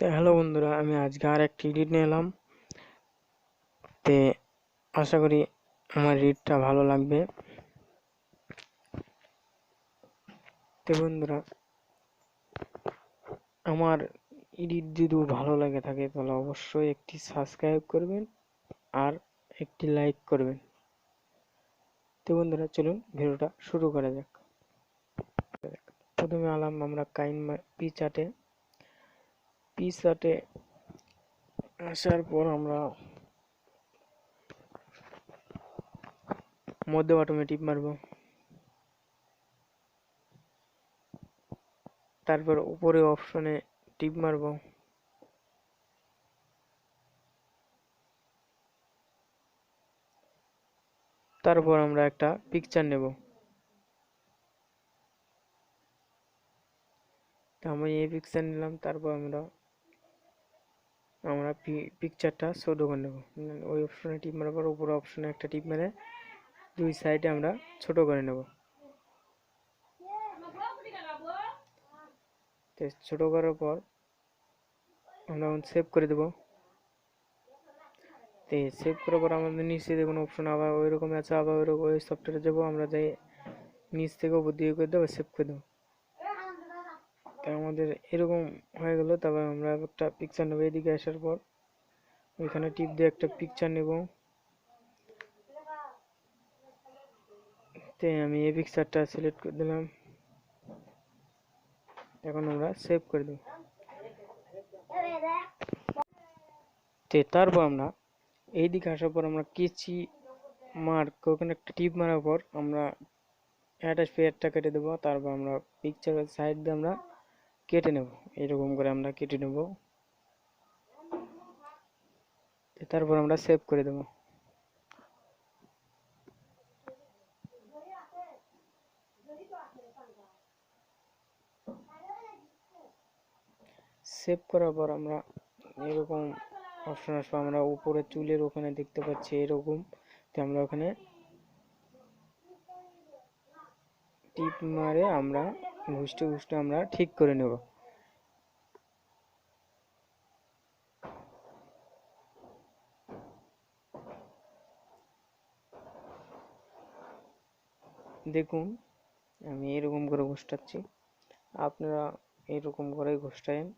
তো হ্যালো বন্ধুরা, আমি আজকে আর একটা এডিট নিয়ে এলাম। তে আশা করি আমার এডিটটা ভালো লাগবে। তো বন্ধুরা, আমার এডিট যদি ভালো লাগে থাকে তাহলে অবশ্যই একটি সাবস্ক্রাইব করবেন আর একটি লাইক করবেন। তো বন্ধুরা, চলুন ভিডিওটা শুরু করা যাক। প্রথমে আলাম আমরা পিচার্টে আসার পর আমরা মধ্যে বাটনে টিপ মারবো, তারপর উপরে অপশনে টিপ মারবো, তারপর আমরা একটা পিকচার নেব। আমি এই পিকচার নিলাম, তারপর আমরা পিকচারটা ছোট করে নেব। ওই অপশনে টিপ মারার পর উপর অপশনে একটা টিপ মেরে দুই সাইডে আমরা ছোট করে নেব। ছোট করার পর আমরা সেভ করে দেব। সেভ করার পর আমাদের নিচে দেখুন অপশন আবার ওই রকম আছে, আবার ওই সফটওয়্যারে যাবো, আমরা যাই নিচ থেকে উপর দিয়ে করে দেবো, সেভ করে দেবো। আমাদের এরকম হয়ে গেল। তারপর আমরা একটা পিকচার নেবো। এদিকে আসার পর ওইখানে টিপ দিয়ে একটা পিকচার নেব। আমি এই পিকচারটা সিলেক্ট করে দিলাম। এখন আমরা সেভ করে দেব। তারপর আমরা এই দিকে আসার পর আমরা কেচি মার্ক ওখানে একটা টিপ মারার পর আমরা অ্যাটাচ পেয়ারটা কেটে দেবো। তারপর আমরা পিকচারের সাইড দিয়ে আমরা কেটে নেব, এরকম করে আমরা কেটে নেব। তারপর আমরা সেভ করে দেব। সেভ করার পর আমরা এরকম অপশন আসবে, আমরা উপরে চুলের ওখানে দেখতে পাচ্ছি এরকম। আমরা ওখানে টিপ মারে আমরা ঘুষতে আমরা ঠিক করে নেব। দেখুন আমি এরকম করে ঘষটাচ্ছি, আপনারা এরকম করে ঘষটায়েন।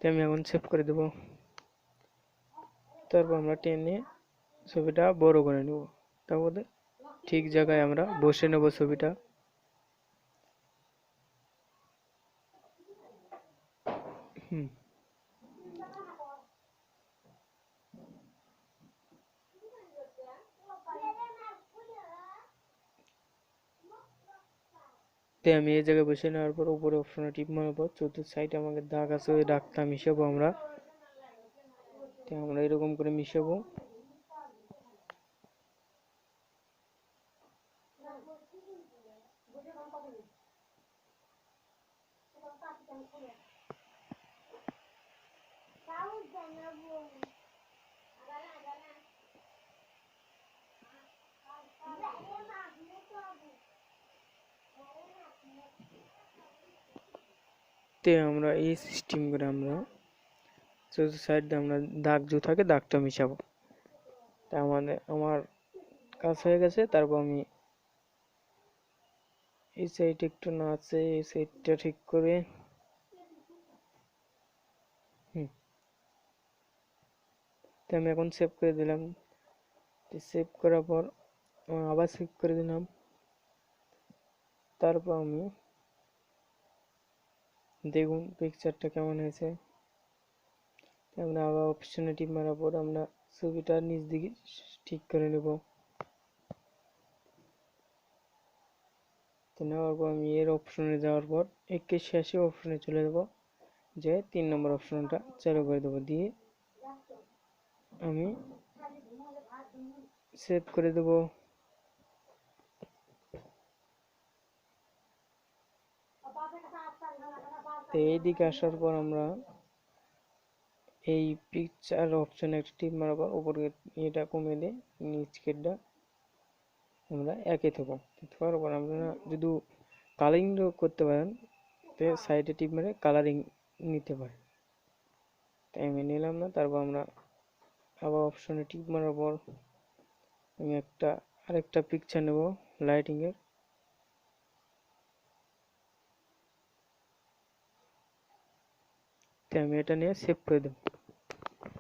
আমি এখন সেভ করে দেব। তারপর আমরা টেনে ছবিটা বড় করে নেব, তারপরে ঠিক জায়গায় আমরা বসে নেব ছবিটা। আমি এই জায়গায় বসে নেওয়ার পর উপরে অপশনে টিপ মারার পর চতুর্থ সাইডে আমাদের দাগ আছে, ওই দাগটা মিশাবো আমরা। আমরা এরকম করে মিশাবো। আমরা এই সিস্টেম করে আমরা চতুর্থ সাইড দিয়ে আমরা দাগ যে থাকে দাগটা মিশাবো। আমার কাজ হয়ে গেছে। তারপর আমি এই সাইড একটু না আছে, এই সাইডটা ঠিক করে আমি এখন সেভ করে দিলাম। সেভ করার পর আবার সেভ করে দিলাম। তারপর আমি দেখুন পিকচারটা কেমন হয়েছে। আমরা আবার অপশনে টিপ মারার পর আমরা ছবিটা নিচ দিকে ঠিক করে নেব। নেওয়ার পর আমি এর অপশনে যাওয়ার পর একে শেষে অপশনে চলে যাব, যে 3 নম্বর অপশনটা চালু করে দেবো, দিয়ে আমি সেভ করে দেবো। তো এইদিকে আসার পর আমরা এই পিকচার অপশনে একটা টিপ মারার পর উপরে এটা কমিয়ে দিয়ে নিচকেরটা আমরা একে থাকবো থাকার পর আমরা যদি কালারিং করতে পারেন তো সাইডে টিপ মেরে কালারিং নিতে পারেন। তাই আমি নিলাম না। তারপর আমরা আবার অপশনে টিপ মারার পর আমি আরেকটা পিকচার নেব লাইটিং এর। তাই আমি এটা নিয়ে সেভ করে দেব।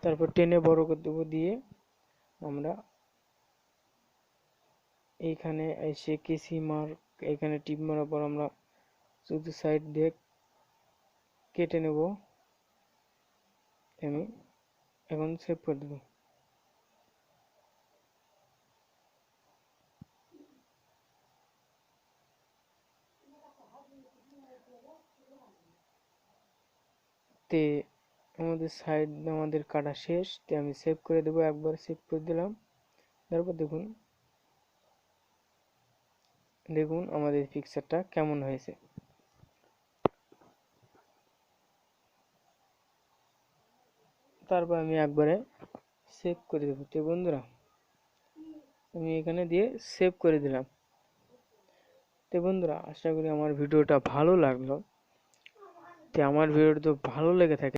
তারপর টেনে বড় করে দেবো, দিয়ে আমরা এইখানে এসে কেসি মার্ক এখানে টিপ মারার পর আমরা শুধু সাইড দিয়ে কেটে নেব। আমি এখন সেভ করে দেব। তে আমাদের কাটা শেষ। তে আমি সেভ করে দেব, একবার সেভ করে দিলাম। তারপর দেখুন আমাদের পিকচারটা কেমন হয়েছে। তারপর আমি একবারে সেভ করে দেবো। তো বন্ধুরা আমি এখানে দিয়ে সেভ করে দিলাম। তো বন্ধুরা আশা করি আমার ভিডিওটা ভালো লাগলো। তো আমার ভিডিওটা তো ভালো লেগে থাকে